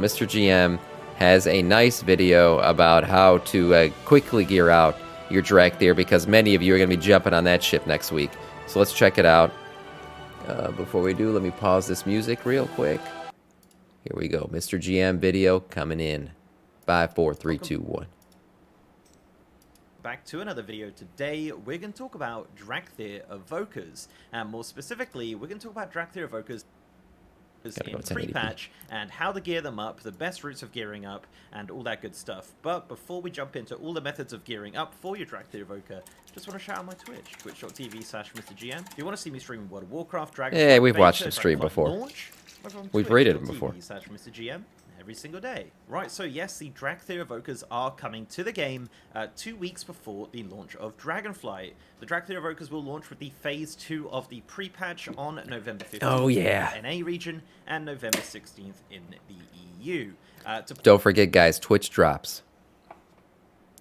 MrGM has a nice video about how to quickly gear out your Dracthyr because many of you are going to be jumping on that ship next week. So let's check it out. Before we do, let me pause this music real quick. Here we go. MrGM video coming in. 5, 4, 3, 2, 1. Back to another video. Today we're going to talk about Dracthyr Evokers, and more specifically we're going to talk about Dracthyr Evokers in pre-patch and how to gear them up, the best routes of gearing up, and all that good stuff. But before we jump into all the methods of gearing up for your Dracthyr Evoker, just want to shout out my Twitch, twitch.tv/MrGM. If you want to see me stream World of Warcraft, Dragonflight, yeah, we've watched him stream before. Launch, we've rated him before. /MrGM. Every single day. Right, so yes, the Dracthyr Evokers are coming to the game 2 weeks before the launch of Dragonflight. The Dracthyr Evokers will launch with the Phase 2 of the pre-patch on November 15th in the NA region and November 16th in the EU. Don't forget, guys, Twitch drops.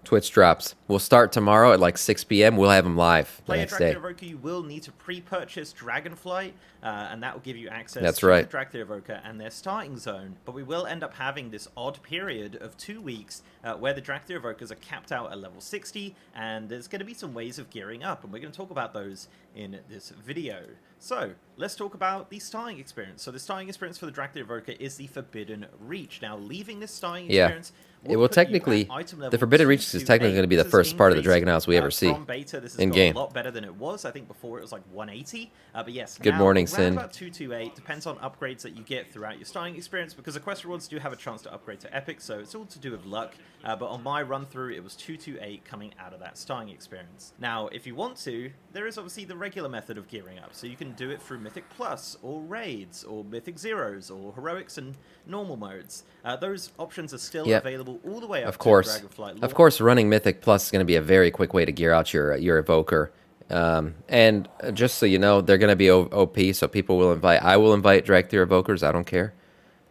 Twitch drops. We'll start tomorrow at like 6 p.m. We'll have them live the next day. Dracthyr Evoker, you will need to pre-purchase Dragonflight, and that will give you access to the Dracthyr Evoker and their starting zone. But we will end up having this odd period of 2 weeks where the Dracthyr Evokers are capped out at level 60, and there's going to be some ways of gearing up, and we're going to talk about those in this video. So, let's talk about the starting experience. So the starting experience for the Dracthyr Evoker is the Forbidden Reach. Now, leaving this starting experience... It will technically, the Forbidden Reach is technically going to be the first part of the Dragon House we ever see beta, this in game. A lot better than it was. I think before it was like 180. But yes, good morning, Sin. About 228 depends on upgrades that you get throughout your starting experience, because the quest rewards do have a chance to upgrade to Epic, so it's all to do with luck. But on my run through, it was 228 coming out of that starting experience. Now, if you want to, there is obviously the regular method of gearing up. So you can do it through Mythic Plus, or Raids, or Mythic Zeros, or Heroics and normal modes. Those options are still available all the way up to Dragonflight. Of course, running Mythic Plus is going to be a very quick way to gear out your Evoker. And just so you know, they're going to be OP, so people will invite. I will invite Dracthyr Evokers. I don't care.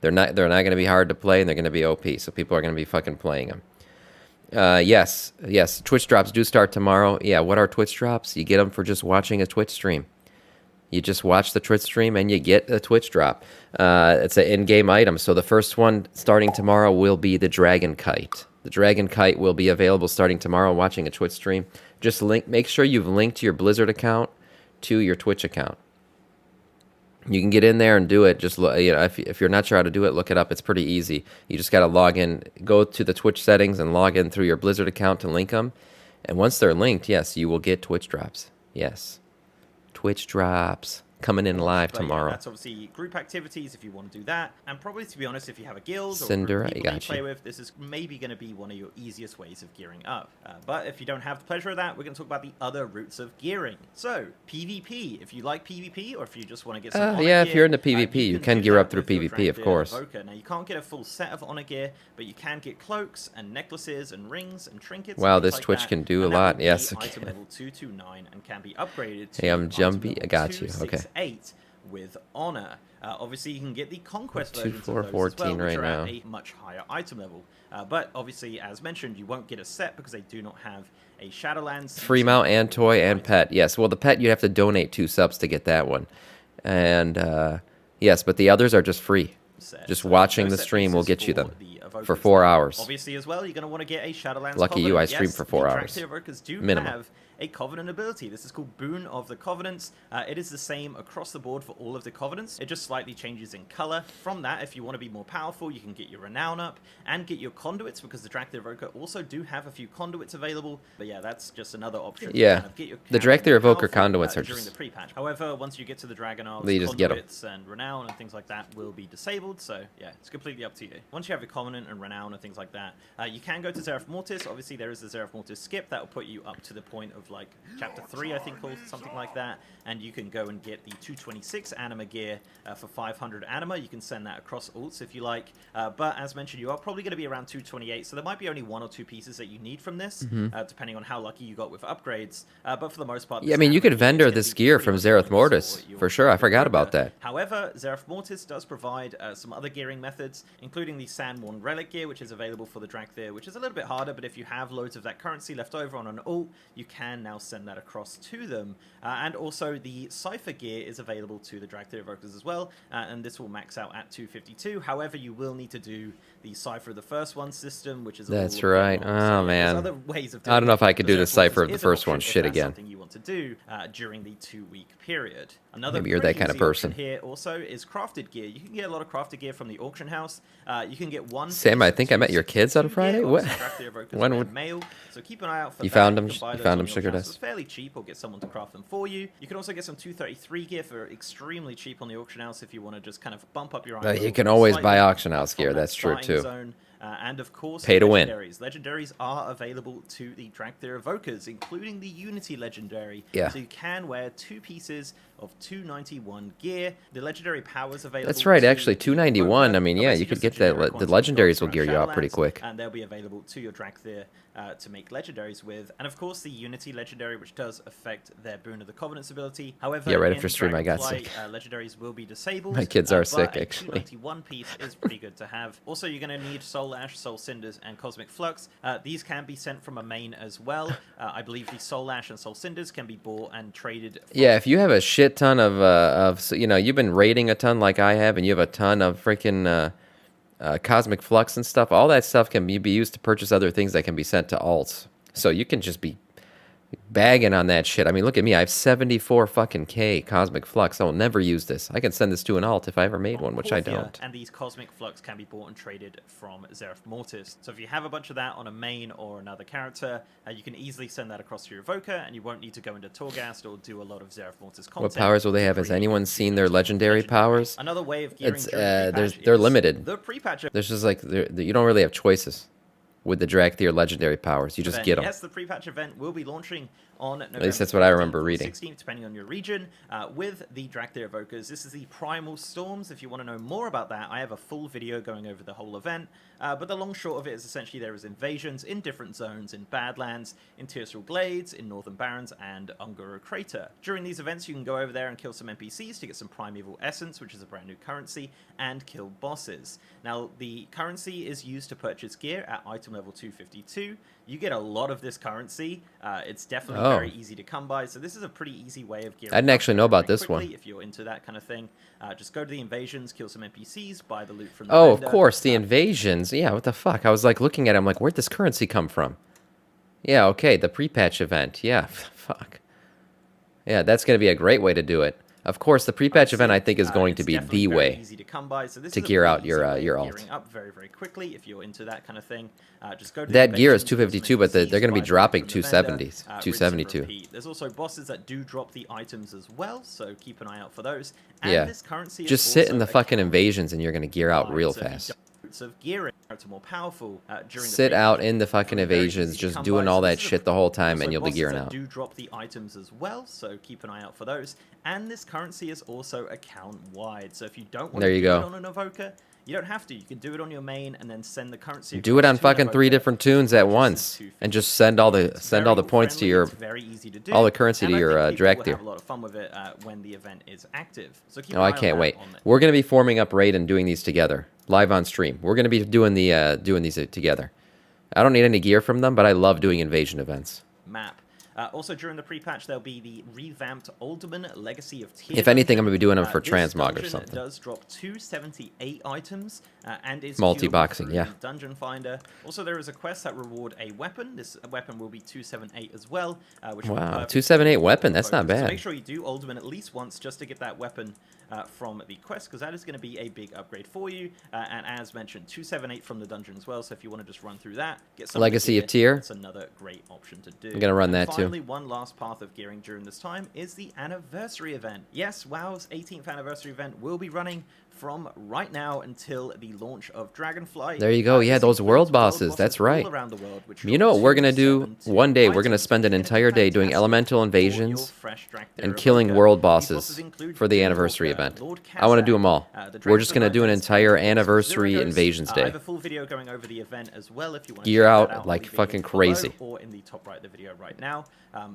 They're not going to be hard to play, and they're going to be OP, so people are going to be fucking playing them. Yes. Twitch drops do start tomorrow. Yeah, what are Twitch drops? You get them for just watching a Twitch stream. You just watch the Twitch stream and you get a Twitch drop. It's an in-game item. So the first one starting tomorrow will be the Dragon Kite. The Dragon Kite will be available starting tomorrow watching a Twitch stream. Just make sure you've linked your Blizzard account to your Twitch account. You can get in there and do it. Just if you're not sure how to do it, look it up. It's pretty easy. You just got to log in, go to the Twitch settings and log in through your Blizzard account to link them. And once they're linked, yes, you will get Twitch drops. Yes. Twitch drops coming in live tomorrow. Yeah, that's obviously group activities if you want to do that, and probably, to be honest, if you have a guild or Cinder, a group of people you play with, this is maybe going to be one of your easiest ways of gearing up. But if you don't have the pleasure of that, we're going to talk about the other routes of gearing. So PvP, if you like PvP, or if you just want to get some honor yeah, gear, if you're into PvP, you can gear up through PvP, of course. Evoker. Now, you can't get a full set of honor gear, but you can get cloaks and necklaces and rings and trinkets. Wow, and this like Twitch that. can do and a lot. Yes. Item level 229 and can be upgraded to Hey, I'm Jumpy. I got you. Okay. 268 with honor. Obviously, you can get the conquest versions 2, 4, of those 14 as well, which right are now. at a much higher item level. But obviously, as mentioned, you won't get a set because they do not have a Shadowlands. Free mount and toy and pet. Yes. Well, the pet you have to donate 2 subs to get that one. And yes, but the others are just free. Just watching the stream will get you them for 4 hours. Obviously, as well, you're going to want to get a Shadowlands. Lucky you, I streamed for 4 hours. The Dracthyr Evokers do minimum. have a Covenant ability. This is called Boon of the Covenants. It is the same across the board for all of the Covenants. It just slightly changes in color. From that, if you want to be more powerful, you can get your Renown up and get your Conduits, because the Dracthyr Evoker also do have a few Conduits available. But yeah, that's just another option. Yeah, to kind of get your the Dracthyr Evoker Conduits are during just... the pre-patch. However, once you get to the Dragon House, Conduits and Renown and things like that will be disabled. So yeah, it's completely up to you. Once you have your Covenant and Renown and things like that, you can go to Zereth Mortis. Obviously, there is the Zereth Mortis skip that will put you up to the point of like Chapter 3, I think, or something like that, and you can go and get the 226 anima gear for 500 anima. You can send that across alts if you like, but as mentioned, you are probably going to be around 228, so there might be only 1 or 2 pieces that you need from this, depending on how lucky you got with upgrades, but for the most part... Yeah, I mean, you could vendor this gear from Zereth Mortis, for sure. I forgot about that. However, Zereth Mortis does provide some other gearing methods, including the Sandworn Relic gear, which is available for the Dracthyr, which is a little bit harder, but if you have loads of that currency left over on an alt, you can can now send that across to them. And also the Cypher gear is available to the Dracthyr Evokers as well, and this will max out at 252. However, you will need to do the Cypher of the First One system, which is a That's little bit right. more. Oh, So, man. there's other ways of I don't doing know it. if I could do the Zeref Cypher of Mortis the is an First One option if shit that's again. something you want to do during the 2-week period. Another Maybe you're that pretty kind of easy option person. here also is crafted gear. You can get a lot of crafted gear from the auction house. You can get one. Sam, I think I met your kids on 2 Friday. gear, What? obviously Dracthyr Evokers When are would mail, so keep an eye out for you that. found them? You can buy You those found on them, the Sugar auction house Dust? for fairly cheap, or get someone to craft them for you. You can also get some 233 gear for extremely cheap on the auction house if you want to just kind of bump up your iron. You can always buy auction house gear. That's true too. And of course, Pay to win. legendaries. Legendaries are available to the Dracthyr Evokers, including the Unity Legendary. Yeah. So you can wear 2 pieces of 291 gear. The legendary powers available. That's right, to actually, the 291. Evoker I mean, are yeah, basically you could just get that. generic The ones you can legendaries go will through gear you out pretty Shadowlands, quick. and they'll be available to your Dracthyr to make legendaries with. And of course, the Unity Legendary, which does affect their Boon of the Covenant's ability. However, Yeah, right in after stream, I got Dragonflight, sick. Legendaries will be disabled. My kids are but sick, a actually. 291 piece is pretty good to have. Also, you're going to need Soul Ash, Soul Cinders, and Cosmic Flux. These can be sent from a main as well. I believe the Soul Ash and Soul Cinders can be bought and traded. Yeah, if you have a shit ton of you know, you've been raiding a ton like I have, and you have a ton of freaking Cosmic Flux and stuff, all that stuff can be used to purchase other things that can be sent to alts. So you can just be bagging on that shit. I mean, look at me. I have 74 fucking K Cosmic Flux. I will never use this. I can send this to an alt if I ever made one, which I don't. And these Cosmic Flux can be bought and traded from Zeref Mortis. So if you have a bunch of that on a main or another character, you can easily send that across to your Evoker, and you won't need to go into Torghast or do a lot of Zeref Mortis content. What powers will they have? Has anyone seen their legendary powers? Another way of gearing It's during pre-patch they're is limited. The pre-patch There's just like you don't really have choices with the Dracthyr legendary powers. You just event. get them. Yes, the pre-patch event will be launching on November At least that's what I remember 15th or reading. 16th, depending on your region, with the Dracthyr Evokers. This is the Primal Storms. If you want to know more about that, I have a full video going over the whole event. But the long short of it is essentially there is invasions in different zones in Badlands, in Tearstral Glades, in Northern Barrens, and Unguru Crater. During these events, you can go over there and kill some NPCs to get some Primeval Essence, which is a brand new currency, and kill bosses. Now, the currency is used to purchase gear at item level 252. You get a lot of this currency. It's definitely very easy to come by, so this is a pretty easy way of gearing. I didn't actually know about this quickly one. If you're into that kind of thing, just go to the invasions, kill some NPCs, buy the loot from the Oh, of vendor. course, the invasions. Yeah, what the fuck? I was like looking at it, I'm like, where'd this currency come from? Yeah, okay, the pre-patch event. Yeah, fuck. Yeah, that's going to be a great way to do it. Of course, the pre-patch event, I think, is going to be the way easy to come by. So this to is a gear pretty out easy your way of alt. gearing up very, very quickly if you're into that kind of thing. Just go to the That gear is invasions, kill some 252, but they're NPCs, going to be buy the loot dropping from the vendor, 270s, rinse and 272. repeat. There's also bosses that do drop the items as well, so keep an eye out for those. And Yeah, this currency is just sit in also the fucking account- invasions and you're going to gear out real So if you fast. don't- of gearing to more powerful during Sit the out pre-patch, in the fucking very, very invasions, easy to just come doing by. all So that this is shit the whole time, also and you'll be bosses gearing that out. do drop the items as well, so keep an eye out for those. And this currency is also account wide, so if you don't want There to you do go. it on an Evoker, you don't have to. You can do it on your main and then send the currency. Do it across on to an fucking 3 Evoker, different tunes at purchases once, 250. and just send all the It's points to friendly, your it's very easy to do, all the currency and to I your think people will Dracthyr. have a lot of fun with it when the event is active. So keep Oh, an eye I on can't that wait. on the- We're going to be forming up raid and doing these together, live on stream. We're going to be doing these together. I don't need any gear from them, but I love doing invasion events. map. Also, during the pre-patch, there'll be the revamped Alderman Legacy of Tyr. If anything, I'm dungeon. going to be doing them for This transmog or dungeon something. does drop 278 items and is Multi-boxing, queuable through yeah. the Dungeon Finder. Also, there is a quest that reward a weapon. This weapon will be 278 as well. Which will be Wow, perfect 278 for weapon, that's not focus. So bad. make sure you do Alderman at least once just to get that weapon from the quest, because that is going to be a big upgrade for you. And as mentioned, 278 from the dungeon as well. So if you want to just run through that, get some Legacy of Tyr. It's another great option to do. I'm gonna run that too. Finally, one last path of gearing during this time is the anniversary event. Yes, WoW's 18th anniversary event will be running from right now until the launch of Dragonflight. There you go. Yeah, This those includes world bosses. That's all right. around the world, which You know what drop we're gonna do 272 one day? We're gonna items, spend an which is entire day doing fantastic elemental for your invasions fresh Dracthyr and Evoker. killing world These bosses include for the Lord anniversary Walker, event. Lord I want to do Kazak, them all. the We're just Dragonflight gonna do an events, entire and of course, anniversary Zeragos. invasions I day. have a full video going over the event as well if you want to Gear check out that out. I'll like leave it fucking linked below crazy. or in the top right of the video right now.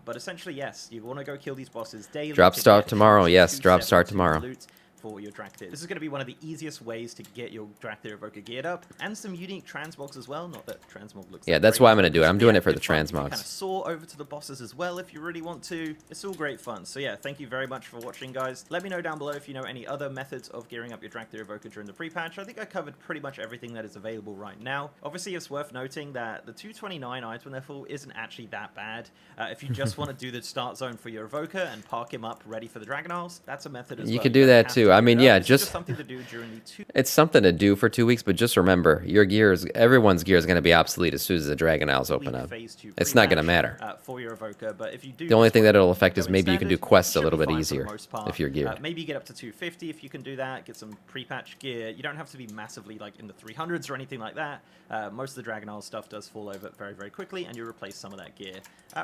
But essentially, yes, you want to go kill these bosses daily. Drop to start get tomorrow. chance Yes, to drop step start into tomorrow. loot for your Dracthyr. This is going to be one of the easiest ways to get your Dracthyr Evoker geared up, and some unique transmogs as well. Not that transmog looks Yeah, like that's great, why I'm going to do it. I'm doing it for the good fun. You can transmogs. kind of soar over to the bosses as well if you really want to. It's all great fun. So yeah, thank you very much for watching, guys. Let me know down below if you know any other methods of gearing up your Dracthyr Evoker during the pre-patch. I think I covered pretty much everything that is available right now. Obviously, it's worth noting that the 229 item level isn't actually that bad. If you just want to do the start zone for your Evoker and park him up ready for the Dragon Isles, that's a method as well. You could do that too. I mean, yeah, just something to do during the it's something to do for 2 weeks, but just remember, your gear is, everyone's gear is going to be obsolete as soon as the Dragon Isles open up. It's not going to matter. For your Evoker, but if you do, the only thing that it'll affect is maybe you can do quests a little bit easier if you're geared. Maybe get up to 250 if you can do that. Get some pre-patch gear. You don't have to be massively like in the 300s or anything like that. Most of the Dragon Isle stuff does fall over very, very quickly, and you replace some of that gear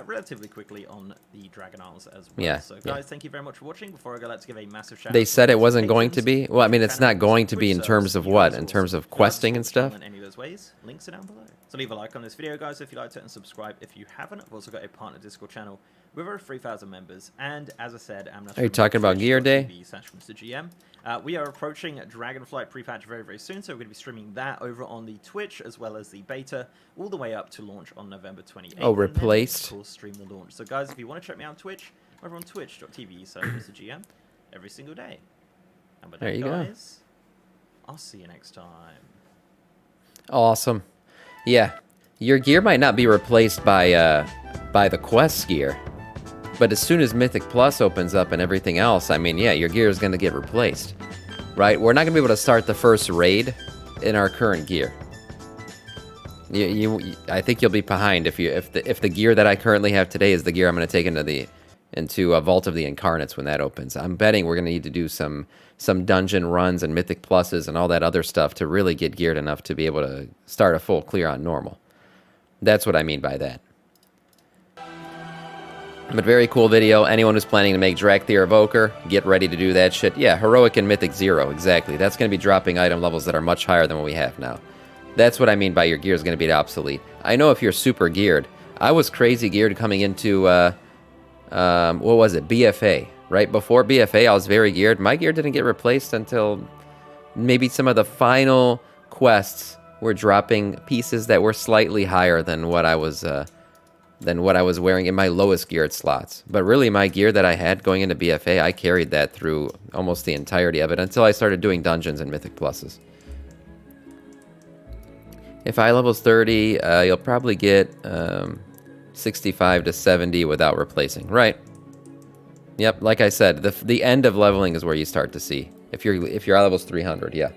relatively quickly on the Dragon Isles as well. Yeah. So guys, thank you very much for watching. Before I go, let's give a massive shout out. They said it wasn't going to be. Well, I mean, it's not going to be in terms of what? In terms of questing and stuff? In any of those ways, links are down below. So leave a like on this video, guys, if you liked it, and subscribe if you haven't. I've also got a partner Discord channel with over 3,000 members. And as I said, Are you talking about Gear Day? MrGM. We are approaching Dragonflight pre-patch very, very soon, so we're going to be streaming that over on the Twitch as well as the beta, all the way up to launch on November 28th. Oh, replaced? And then, of course, stream the launch. So, guys, if you want to check me out on Twitch, I'm over on twitch.tv/MrGM every single day. And with there that, you guys, I'll see you next time. Awesome. Yeah, your gear might not be replaced by the quest gear, but as soon as Mythic Plus opens up and everything else, I mean, yeah, your gear is going to get replaced, right? We're not going to be able to start the first raid in our current gear. I think you'll be behind if the gear that I currently have today is the gear I'm going to take into a Vault of the Incarnates when that opens. I'm betting we're going to need to do some dungeon runs and Mythic Pluses and all that other stuff to really get geared enough to be able to start a full clear on normal. That's what I mean by that. But very cool video. Anyone who's planning to make Dracthyr Evoker, get ready to do that shit. Yeah, Heroic and Mythic 0, exactly. That's going to be dropping item levels that are much higher than what we have now. That's what I mean by your gear is going to be obsolete. I know if you're super geared. I was crazy geared coming into, what was it, BFA. Right before BFA, I was very geared. My gear didn't get replaced until maybe some of the final quests were dropping pieces that were slightly higher than what I was wearing in my lowest geared slots. But really, my gear that I had going into BFA, I carried that through almost the entirety of it until I started doing dungeons and Mythic Pluses. If eye level's 30, you'll probably get 65 to 70 without replacing. Right. Yep, like I said, the end of leveling is where you start to see. If your eye level's 300, yeah.